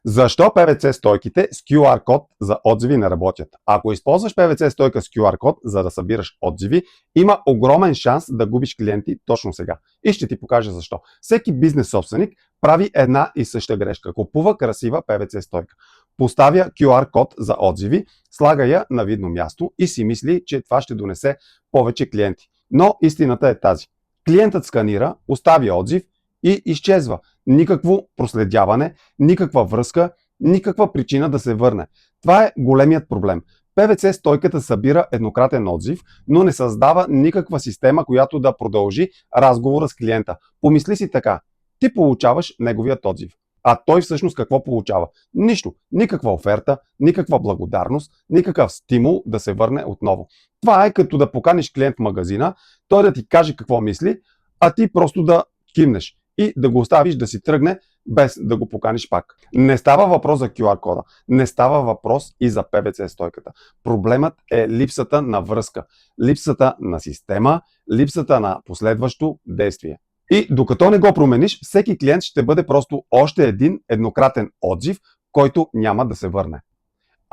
Защо PVC стойките с QR код за отзиви не работят? Ако използваш PVC стойка с QR код, за да събираш отзиви, има огромен шанс да губиш клиенти точно сега. И ще ти покажа защо. Всеки бизнес собственик прави една и съща грешка. Купува красива PVC стойка. Поставя QR код за отзиви, слага я на видно място и си мисли, че това ще донесе повече клиенти. Но истината е тази. Клиентът сканира, оставя отзив и изчезва. Никакво проследяване, никаква връзка, никаква причина да се върне. Това е големият проблем. PVC стойката събира еднократен отзив, но не създава никаква система, която да продължи разговора с клиента. Помисли си така. Ти получаваш неговият отзив. А той всъщност какво получава? Нищо. Никаква оферта, никаква благодарност, никакъв стимул да се върне отново. Това е като да поканиш клиент в магазина, той да ти каже какво мисли, а ти просто да кимнеш и да го оставиш да си тръгне, без да го поканиш пак. Не става въпрос за QR кода, не става въпрос и за PVC стойката. Проблемът е липсата на връзка, липсата на система, липсата на последващо действие. И докато не го промениш, всеки клиент ще бъде просто още един еднократен отзив, който няма да се върне.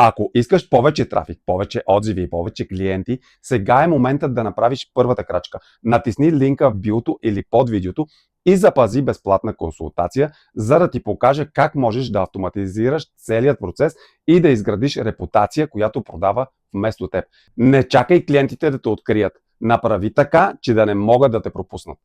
Ако искаш повече трафик, повече отзиви и повече клиенти, сега е моментът да направиш първата крачка. Натисни линка в биото или под видеото и запази безплатна консултация, за да ти покажа как можеш да автоматизираш целият процес и да изградиш репутация, която продава вместо теб. Не чакай клиентите да те открият. Направи така, че да не могат да те пропуснат.